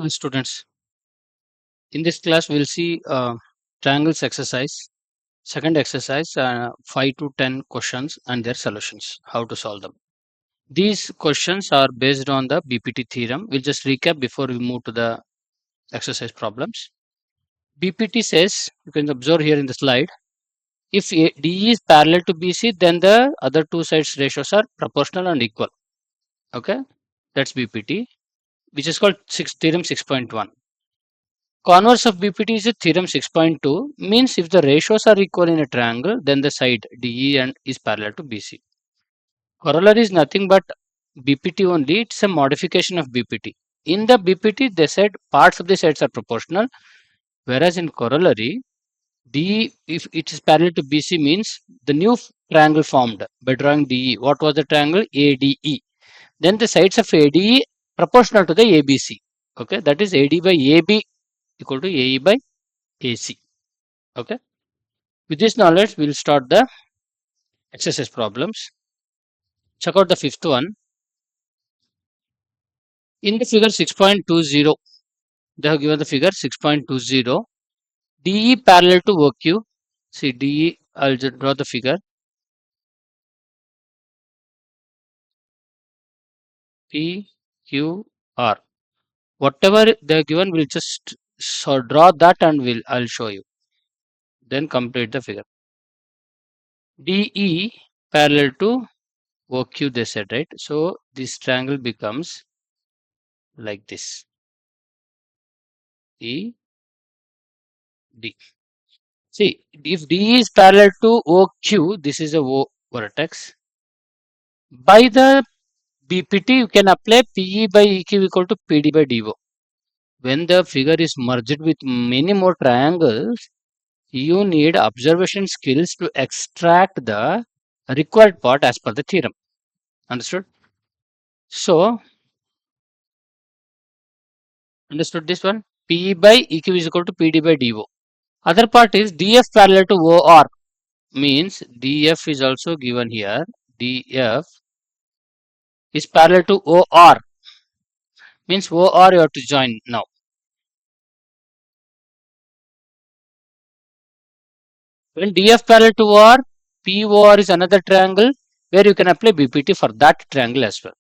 Students, in this class we'll see triangles exercise, second exercise, 5 to 10 questions and their solutions, how to solve them. These questions are based on the BPT theorem. We'll just recap before we move to the exercise problems. BPT says, you can observe here in the slide, if DE is parallel to BC, then the other two sides ratios are proportional and equal. Okay, that's BPT, which is called theorem 6.1. Converse of BPT is a theorem 6.2, means if the ratios are equal in a triangle, then the side DE and is parallel to BC. Corollary is nothing but BPT only, it's a modification of BPT. In the BPT, they said parts of the sides are proportional, whereas in corollary, DE, if it is parallel to BC, means the new triangle formed by drawing DE. What was the triangle? ADE. Then the sides of ADE proportional to the ABC. Okay, that is AD by AB equal to AE by AC. Okay. With this knowledge, we'll start the exercise problems. Check out the fifth one. In the figure 6.20, they have given the figure 6.20. DE parallel to OQ. See DE, I'll just draw the figure. PQR. Whatever they are given, we'll just draw that and I'll show you. Then complete the figure. DE parallel to OQ, they said, right? So this triangle becomes like this. ED. See, if D is parallel to OQ, this is a O vertex. By the BPT, you can apply PE by EQ equal to PD by DO. When the figure is merged with many more triangles, you need observation skills to extract the required part as per the theorem. Understood? So, understood this one? PE by EQ is equal to PD by DO. Other part is DF parallel to OR, means DF is also given here. DF is parallel to OR, means OR you have to join now. When DF parallel to OR, POR is another triangle where you can apply BPT for that triangle as well.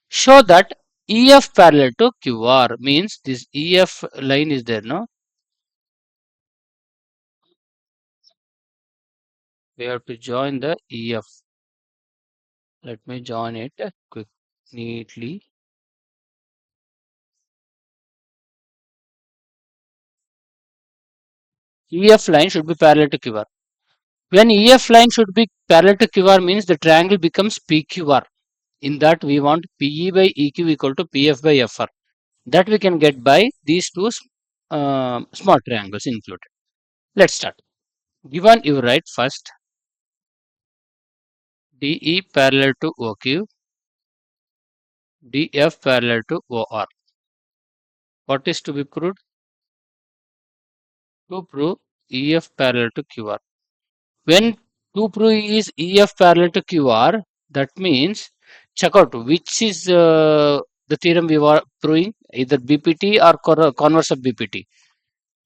Show that EF parallel to QR, means this EF line is there, no? We have to join the EF. Let me join it quick, neatly. EF line should be parallel to QR. When EF line should be parallel to QR, means the triangle becomes PQR. In that we want PE by EQ equal to PF by FR. That we can get by these two small triangles included. Let's start. Given you write first DE parallel to OQ, DF parallel to OR. What is to be proved? To prove EF parallel to QR. When to prove is EF parallel to QR, that means check out which is the theorem we were proving, either BPT or converse of BPT.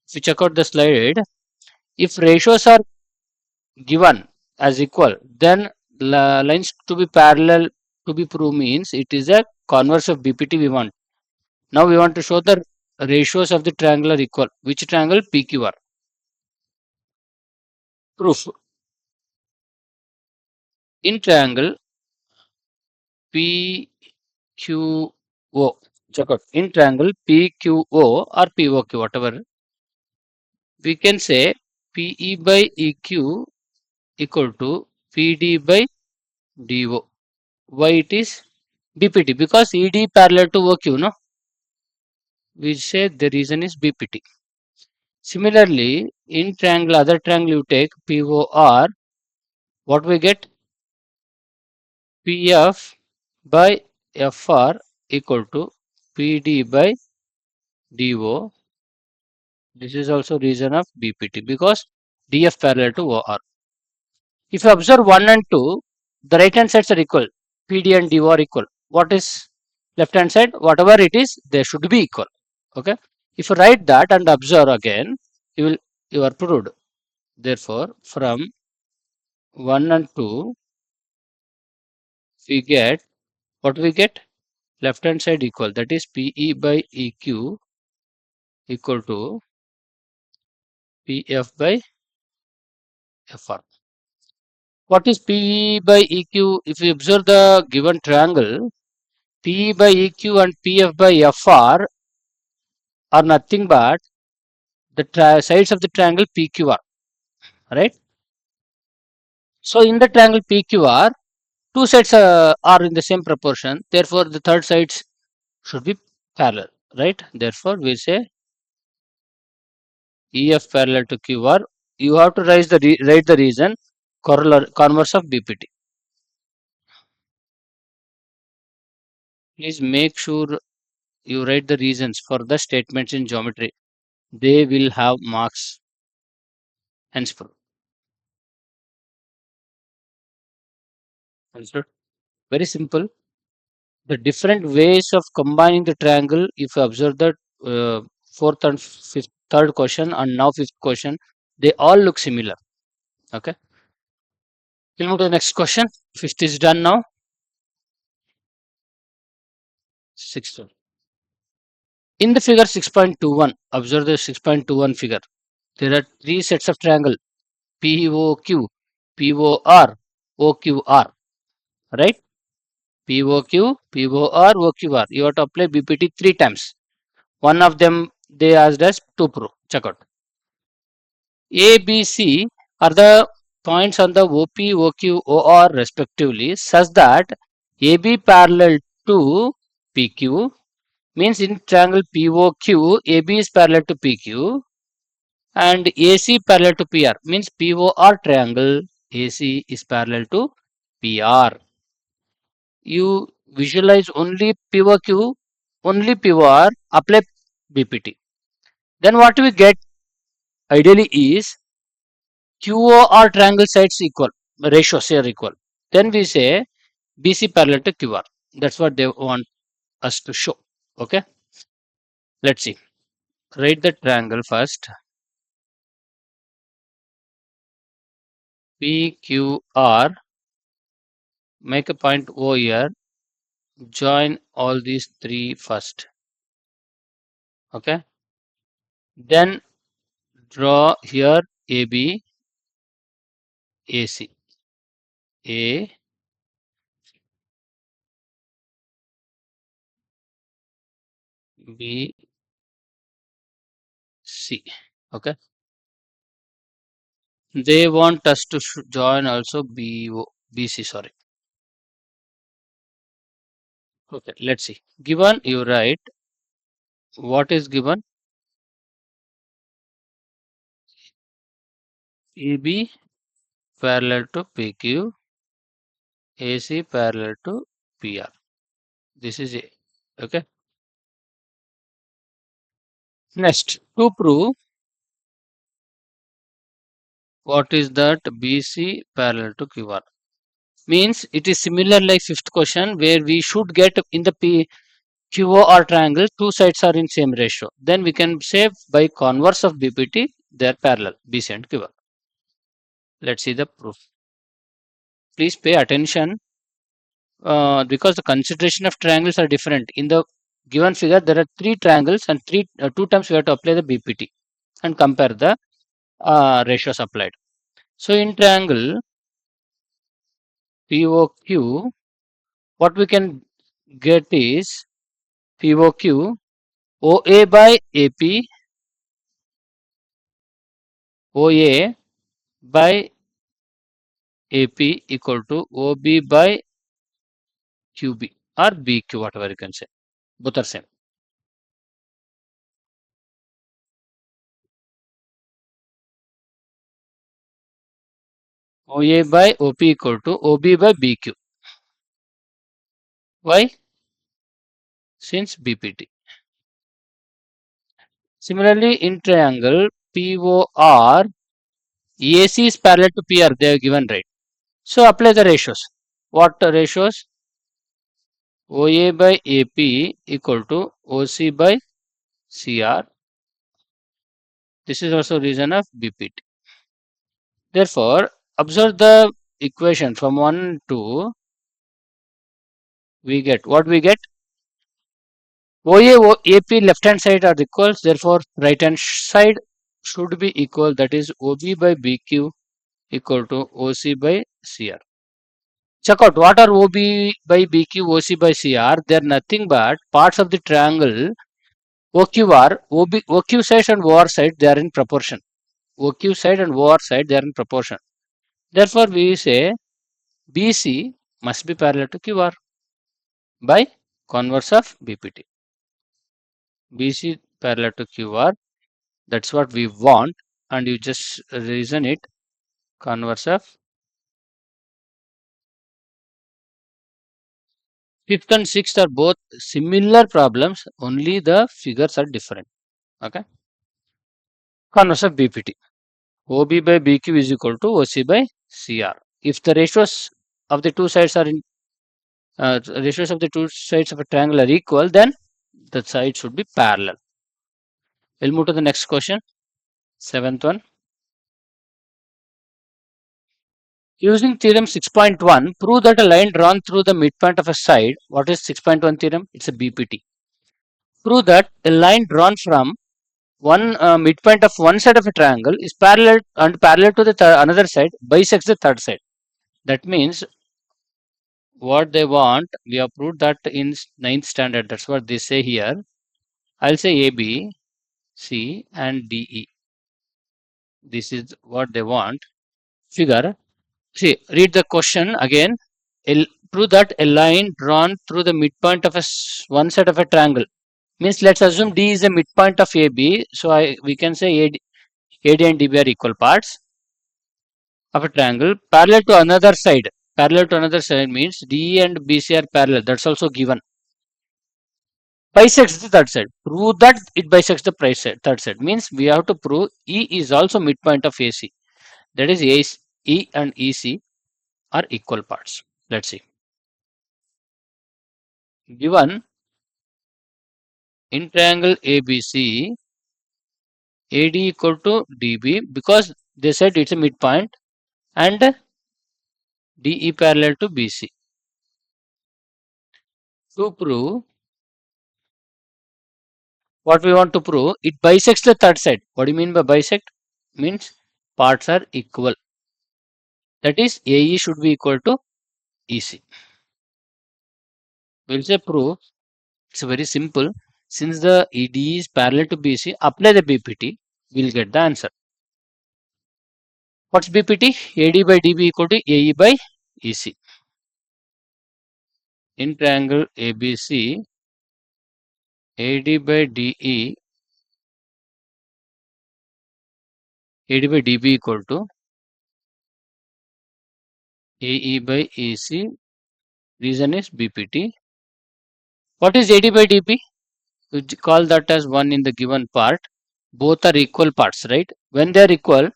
If you check out the slide, if ratios are given as equal, then lines to be parallel to be proved means it is a converse of BPT we want. Now we want to show the ratios of the triangle are equal. Which triangle? PQR. Proof. In triangle PQO, check out. In triangle PQO or POQ, whatever, we can say PE by EQ equal to PD by DO. Why it is BPT? Because ED parallel to OQ, no? We say the reason is BPT. Similarly, in triangle, other triangle you take POR, what we get? PF by FR equal to PD by DO. This is also reason of BPT because DF parallel to OR. If you observe 1 and 2, the right hand sides are equal. PD and DO are equal. What is left hand side? Whatever it is, they should be equal. Okay. If you write that and observe again, you are proved. Therefore, from 1 and 2, we get what we get? Left hand side equal, that is PE by EQ equal to PF by FR. What is PE by EQ? If we observe the given triangle, PE by EQ and PF by FR are nothing but the sides of the triangle PQR, right? So in the triangle PQR, two sides are in the same proportion. Therefore, the third sides should be parallel, right? Therefore, we say EF parallel to QR. You have to write the reason converse of BPT. Please make sure you write the reasons for the statements in geometry. They will have marks henceforth. Understood? Very simple. The different ways of combining the triangle, if you observe the fourth and fifth, third question and now fifth question, they all look similar. Okay. We'll move to the next question. Fifth is done now. Sixth one. In the figure 6.21, observe the 6.21 figure. There are three sets of triangle POQ, POR, OQR, right? POQ, POR, OQR. You have to apply BPT three times. One of them they asked us to prove. Check out. A, B, C are the points on the OP, OQ, OR respectively, such that AB parallel to PQ means in triangle POQ, AB is parallel to PQ and AC parallel to PR means POR triangle AC is parallel to PR. You visualize only POQ, only POR, apply BPT. Then what we get ideally is QOR triangle sides equal, ratios are equal. Then we say BC parallel to QR. That's what they want us to show. Okay. Let's see. Write the triangle first. PQR. Make a point O here. Join all these three first. Okay. Then draw here AB, AC. A, B, C. Okay. They want us to join also BC. Sorry. Okay. Let's see. Given you write what is given EB parallel to PQ, AC parallel to PR. This is A. Okay. Next, to prove what is that BC parallel to QR. Means it is similar like fifth question where we should get in the QOR triangle, two sides are in same ratio. Then we can say by converse of BPT, they are parallel, BC and QR. Let's see the proof. Please pay attention because the consideration of triangles are different. In the given figure, there are three triangles and two times we have to apply the BPT and compare the ratios applied. So in triangle POQ, what we can get is POQ OA by AP, OA by AP equal to OB by QB or BQ, whatever you can say. Both are same. OA by OP equal to OB by BQ. Why? Since BPT. Similarly, in triangle POR, AC is parallel to PR, they are given right. So apply the ratios. What ratios? OA by AP equal to OC by CR. This is also region of BPT. Therefore, observe the equation from 1 to we get what we get. OA, AP left hand side are equals. Therefore, right hand side should be equal. That is OB by BQ equal to OC by CR. Check out what are OB by BQ, OC by CR. They are nothing but parts of the triangle OQR. OQ side and OR side they are in proportion. OQ side and OR side they are in proportion. Therefore, we say BC must be parallel to QR by converse of BPT. BC parallel to QR. That's what we want, and you just reason it converse of fifth and sixth are both similar problems, only the figures are different. Okay. Converse of BPT. OB by BQ is equal to OC by CR. If the ratios of the two sides are in ratios of the two sides of a triangle are equal, then the side should be parallel. We'll move to the next question. Seventh one. Using theorem 6.1, prove that a line drawn through the midpoint of a side. What is 6.1 theorem? It's a BPT. Prove that a line drawn from one midpoint of one side of a triangle is parallel to the another side bisects the third side. That means what they want, we have proved that in ninth standard. That's what they say here. I'll say AB, C, and DE. This is what they want. Figure. See, read the question again. Prove that a line drawn through the midpoint of one side of a triangle means let's assume D is a midpoint of AB. So we can say AD and DB are equal parts of a triangle parallel to another side. Parallel to another side means DE and BC are parallel. That's also given. Bisects the third side. Prove that it bisects the third side. Means we have to prove E is also midpoint of AC. That is E and EC are equal parts. Let's see. Given in triangle ABC, AD equal to DB because they said it's a midpoint and DE parallel to BC. To prove what we want to prove, it bisects the third side. What do you mean by bisect? Means parts are equal. That is AE should be equal to EC. We'll say proof. It's very simple. Since the ED is parallel to BC, apply the BPT. We'll get the answer. What's BPT? AD by DB equal to AE by EC. In triangle ABC, AD by DE, AD by DB equal to AE by EC. Reason is BPT. What is AD by DB? We call that as 1 in the given part. Both are equal parts, right? When they are equal,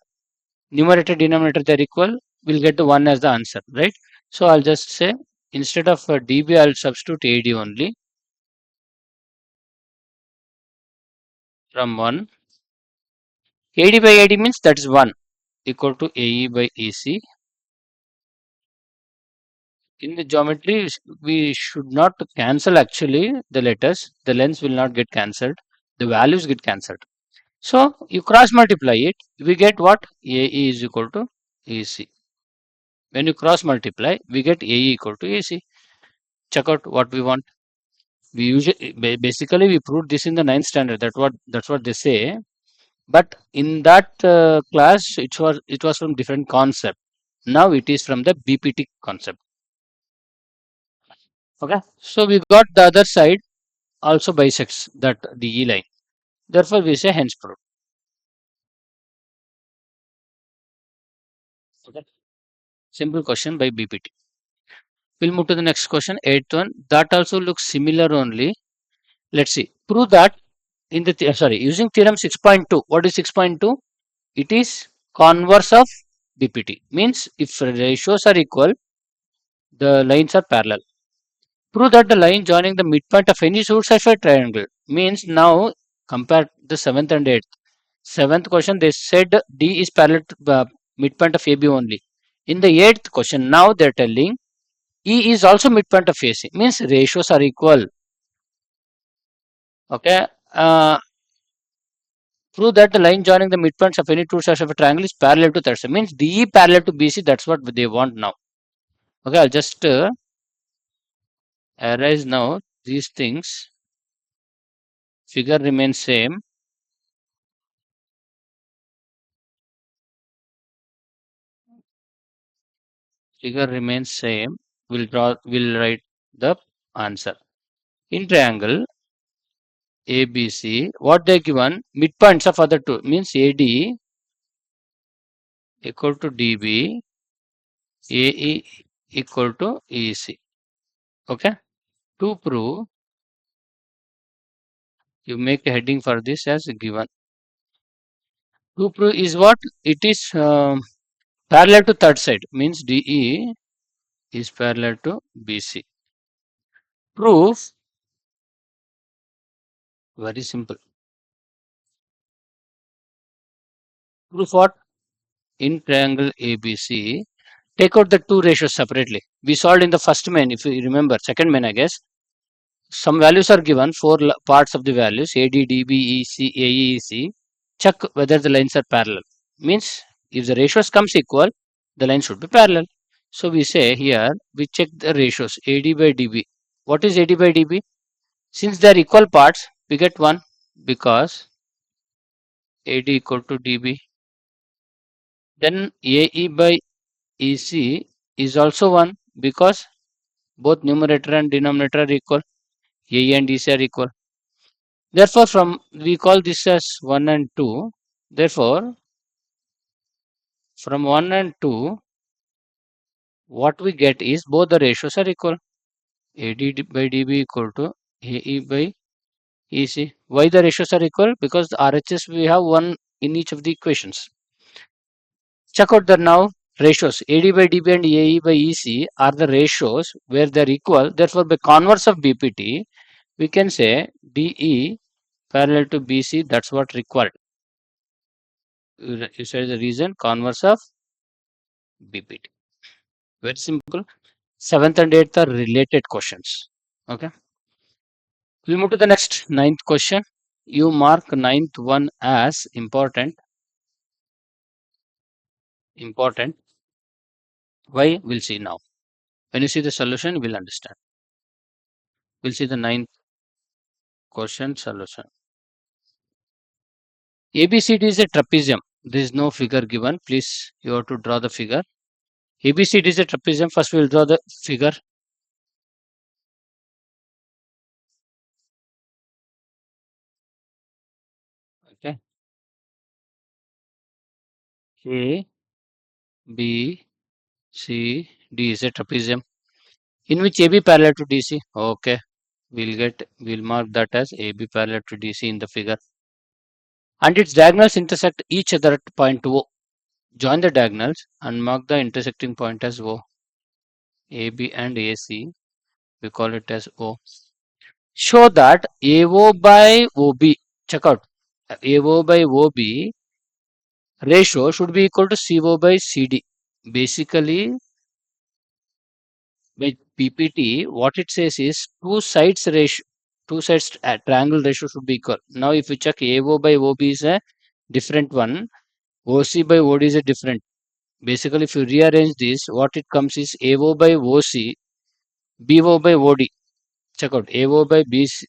numerator, denominator, they are equal, we'll get the 1 as the answer, right? So I'll just say instead of DB, I'll substitute AD only from 1. AD by AD means that is 1 equal to AE by EC. In the geometry, we should not cancel actually the letters. The lengths will not get cancelled. The values get cancelled. So you cross multiply it, we get what? AE is equal to EC. When you cross multiply, we get AE equal to AC. Check out what we want. We usually basically we proved this in the ninth standard. That's what they say. But in that class, it was from different concept. Now it is from the BPT concept. Okay, so we got the other side also bisects that DE line. Therefore, we say hence proved. Okay. Simple question by BPT. We'll move to the next question, eighth one. That also looks similar only. Let's see. Prove that in the using theorem 6.2. What is 6.2? It is converse of BPT. Means if ratios are equal, the lines are parallel. Prove that the line joining the midpoint of any two sides of a triangle means now Compare the seventh and eighth. Seventh question, they said D is parallel to midpoint of AB only. In the eighth question, now they're telling E is also midpoint of AC. Means ratios are equal. Okay. Prove that the line joining the midpoints of any two sides of a triangle is parallel to that side. Means DE parallel to BC. That's what they want now. Okay, I'll just erase now these things. Figure remains same. Figure remains same. We'll write the answer. In triangle ABC, what they given midpoints of other two means AD equal to DB, AE equal to EC. Okay. To prove, you make a heading for this as given. To prove is what? It is parallel to third side means DE is parallel to BC. Proof, very simple. Proof what? In triangle ABC, take out the two ratios separately. We solved in the first main, if you remember, second main, I guess. Some values are given, four parts of the values AD, DB, EC, AE, EC. Check whether the lines are parallel. Means if the ratios comes equal, the line should be parallel. So we say here, we check the ratios AD by DB. What is AD by DB? Since they are equal parts, we get 1 because AD equal to DB. Then AE by EC is also 1 because both numerator and denominator are equal. AE and EC are equal. Therefore, from we call this as 1 and 2. Therefore, from 1 and 2, what we get is both the ratios are equal. AD by DB equal to AE by EC. Why the ratios are equal? Because the RHS we have 1 in each of the equations. Check out the now ratios. AD by DB and AE by EC are the ratios where they are equal. Therefore, by converse of BPT, we can say DE parallel to BC. That's what required. You said the reason converse of BPT. Very simple. Seventh and eighth are related questions. Okay. We move to the next ninth question. You mark ninth one as important. Important. Why? We'll see now. When you see the solution, we'll understand. We'll see the ninth question solution. ABCD is a trapezium. There is no figure given. Please, you have to draw the figure. ABCD is a trapezium. First, we'll draw the figure. Okay. A, B, C, D is a trapezium. In which AB parallel to DC. Okay. We'll mark that as AB parallel to DC in the figure. And its diagonals intersect each other at point O. Join the diagonals and mark the intersecting point as O. AB and AC, we call it as O. Show that AO by OB, check out, AO by OB ratio should be equal to CO by CD. Basically, by PPT, what it says is two sides triangle ratio should be equal. Now, if you check AO by OB is a different one, OC by OD is a different. Basically, if you rearrange this, what it comes is AO by OC, BO by OD. Check out AO by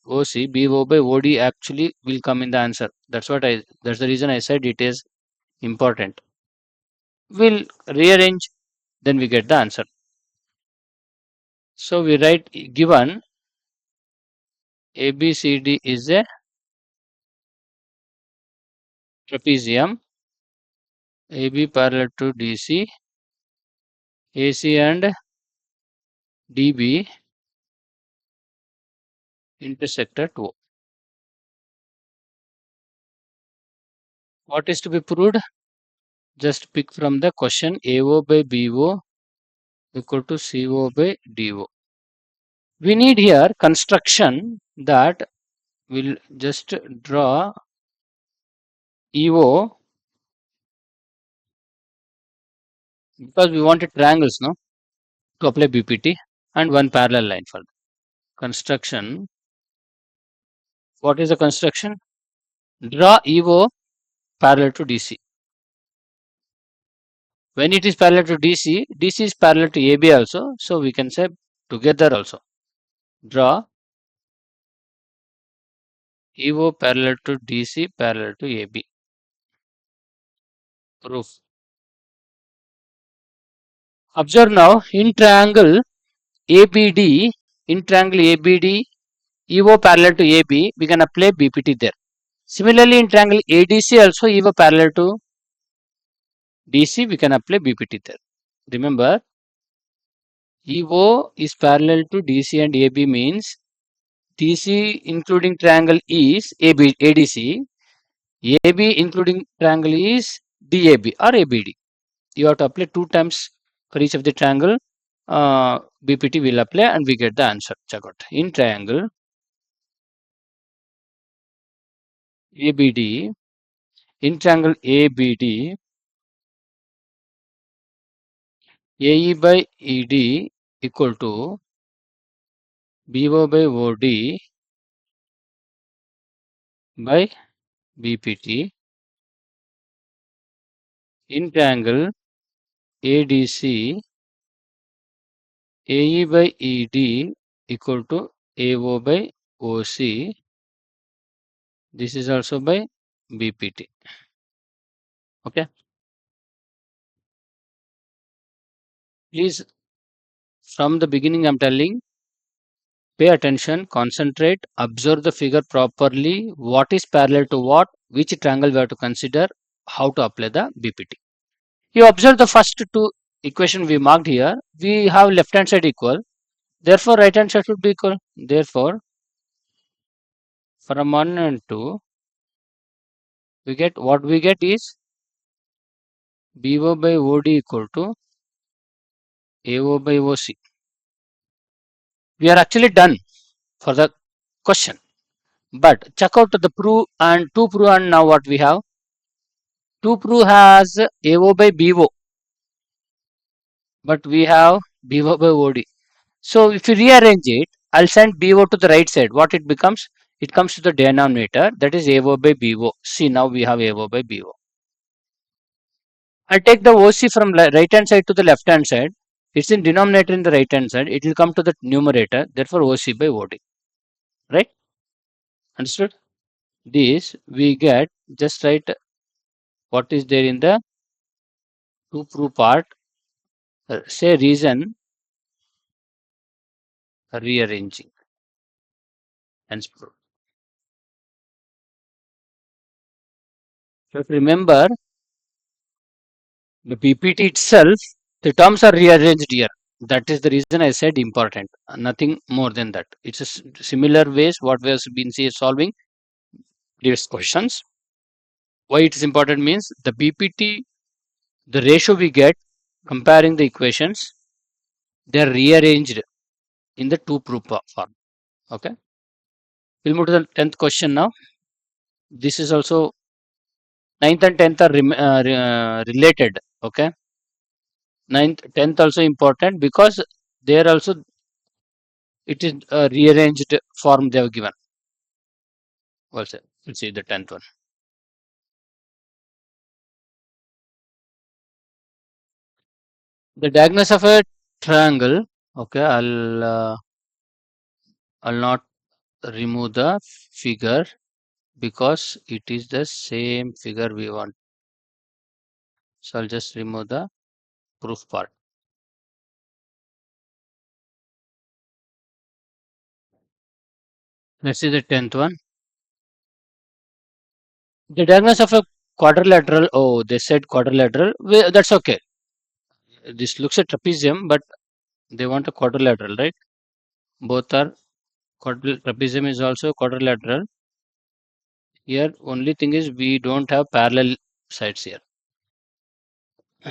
OC, BO by OD actually will come in the answer. That's the reason I said it is important. We'll rearrange, then we get the answer. So we write given ABCD is a trapezium, AB parallel to DC, AC and DB intersect at O. What is to be proved? Just pick from the question AO by BO equal to CO by DO. We need here construction that we'll just draw EO because we wanted triangles, no, to apply BPT, and one parallel line for construction. What is the construction? Draw EO parallel to DC. When it is parallel to DC, DC is parallel to AB also, so we can say together also. Draw EO parallel to DC parallel to AB. Proof. Observe now, in triangle ABD, EO parallel to AB, we can apply BPT there. Similarly, in triangle ADC also EO parallel to DC, we can apply BPT there. Remember, EO is parallel to DC and AB means DC including triangle is ADC, AB including triangle is DAB or ABD. You have to apply 2 times for each of the triangle. BPT will apply and we get the answer. Check out. In triangle ABD, in triangle ABD, AE by ED equal to BO by OD by BPT. In triangle ADC, AE by ED equal to AO by OC. This is also by BPT. Okay. Please, from the beginning, I'm telling, pay attention, concentrate, observe the figure properly. What is parallel to what? Which triangle we have to consider? How to apply the BPT. You observe the first two equation we marked here. We have left hand side equal. Therefore, right hand side should be equal. Therefore, from 1 and 2, we get what we get is BO by OD equal to AO by OC. We are actually done for the question. But check out the proof and 2 proof, and now what we have? 2 proof has AO by BO, but we have BO by OD. So if you rearrange it, I'll send BO to the right side. What it becomes? It comes to the denominator, that is AO by BO. See, now we have AO by BO. I take the OC from right hand side to the left hand side. It's in denominator in the right hand side. It will come to the numerator. Therefore, OC by OD. Right? Understood? This we get, just write what is there in the to prove part. Say reason rearranging. Hence proof. So remember, the PPT itself, the terms are rearranged here. That is the reason I said important. Nothing more than that. It's a similar ways what we have been solving previous questions. Why it is important means the BPT, the ratio we get comparing the equations, they are rearranged in the two proof form. Okay. We'll move to the 10th question now. This is also 9th and 10th are related. Okay. 9th, 10th also important because there also it is a rearranged form they have given. Also, let's see the 10th one. The diagonals of a triangle. Okay, I'll not remove the figure because it is the same figure we want. So I'll just remove the proof part. Let's see the 10th one. The diagonals of a quadrilateral. Oh, they said quadrilateral. Well, that's okay. This looks a trapezium, but they want a quadrilateral, right? Both are trapezium is also quadrilateral. Here, only thing is we don't have parallel sides here.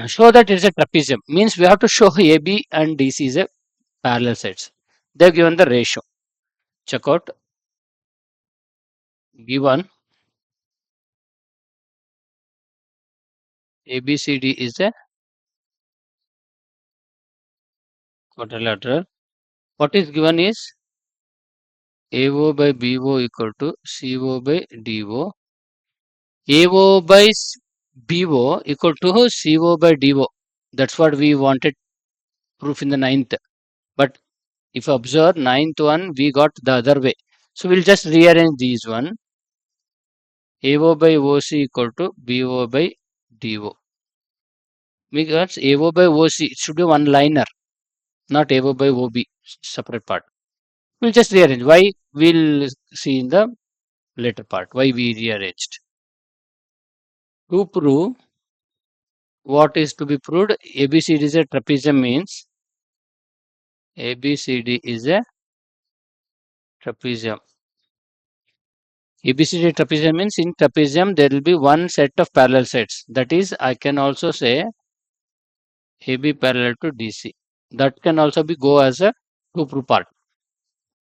Show that it's a trapezium means we have to show AB and DC is a parallel sides. They've given the ratio. Check out given ABCD is a quadrilateral. What is given is AO by BO equal to CO by DO. AO by BO equal to CO by DO. That's what we wanted proof in the ninth. But if you observe ninth one, we got the other way. So we'll just rearrange these one. AO by OC equal to BO by DO. Because AO by OC, it should be one liner, not AO by OB, separate part. We'll just rearrange. Why? We'll see in the later part. Why we rearranged. To prove what is to be proved, ABCD is a trapezium means ABCD is a trapezium. ABCD trapezium means in trapezium there will be one set of parallel sides. That is, I can also say AB parallel to DC. That can also be go as a to prove part.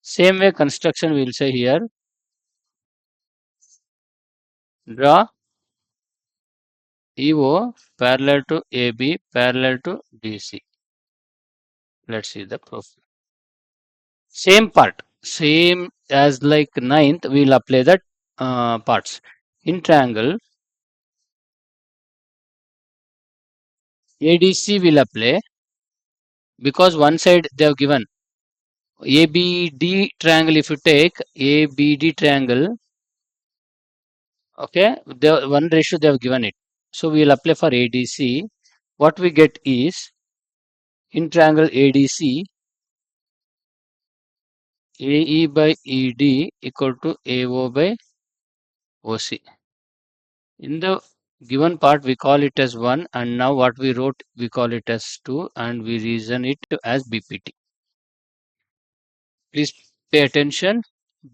Same way construction we will say here. Draw EO parallel to AB parallel to DC. Let's see the proof. Same part, same as like ninth, we will apply that parts. In triangle, ADC will apply because one side they have given. ABD triangle, if you take ABD triangle, okay, the one ratio they have given it. So we will apply for ADC. What we get is in triangle ADC, AE by ED equal to AO by OC. In the given part we call it as 1, and now what we wrote we call it as 2, and we reason it as BPT. Please pay attention.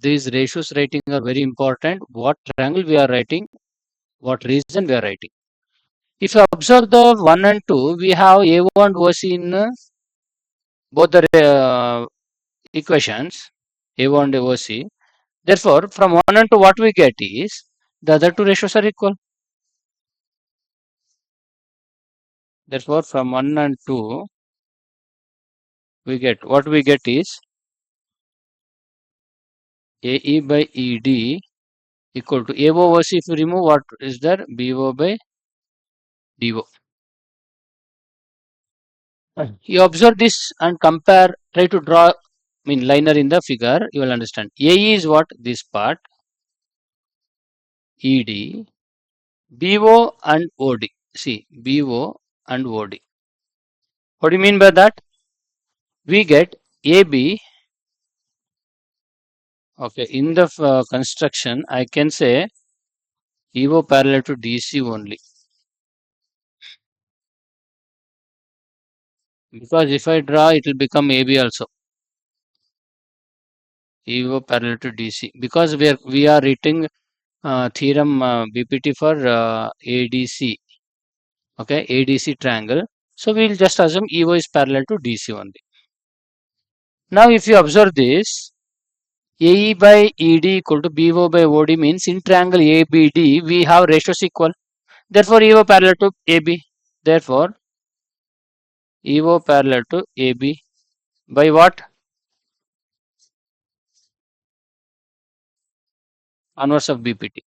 These ratios writing are very important. What triangle we are writing, what reason we are writing. If you observe the 1 and 2, we have AO and OC in both the equations, AO and OC. Therefore, from 1 and 2 what we get is the other two ratios are equal. Therefore, from 1 and 2 we get what we get is AE by ED equal to AO OC. If you remove, what is there? BO by DO. You observe this and compare, try to draw liner in the figure, you will understand. AE is what? This part, ED, BO and OD. See, BO and OD. What do you mean by that? We get AB. Okay, in the construction, I can say EO parallel to DC only. Because if I draw, it will become AB also. EO parallel to DC. Because we are writing theorem BPT for ADC. Okay, ADC triangle. So we will just assume EO is parallel to DC only. Now if you observe this, AE by ED equal to BO by OD means in triangle ABD we have ratios equal. Therefore EO parallel to AB. Therefore EO parallel to AB by what? Converse of BPT.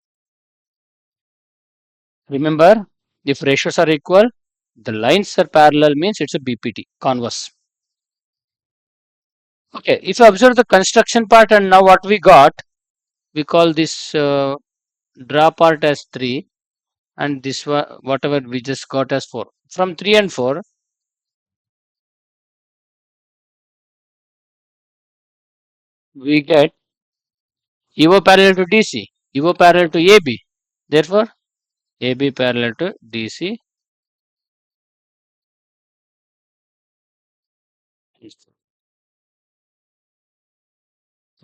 Remember, if ratios are equal, the lines are parallel means it's a BPT, converse. Okay, if you observe the construction part and now what we got, we call this draw part as 3 and this whatever we just got as 4. From 3 and 4, we get EO parallel to DC, EO parallel to AB. Therefore, AB parallel to DC.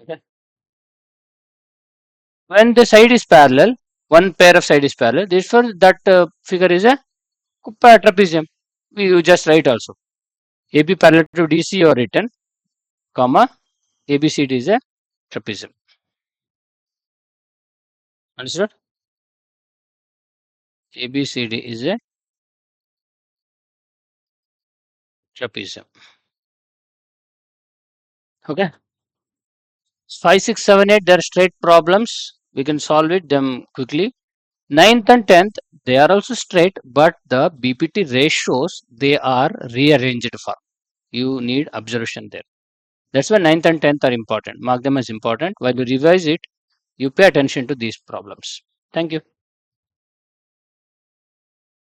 Okay. When the side is parallel, one pair of side is parallel, therefore that figure is a trapezium. You just write also. AB parallel to DC or written, comma, ABCD is a trapezium. Understood? ABCD is a trapezium. Okay. 5, 6, 7, 8, they're straight problems. We can solve it them quickly. Ninth and 10th, they are also straight, but the BPT ratios, they are rearranged for. You need observation there. That's why ninth and 10th are important. Mark them as important. While you revise it, you pay attention to these problems. Thank you.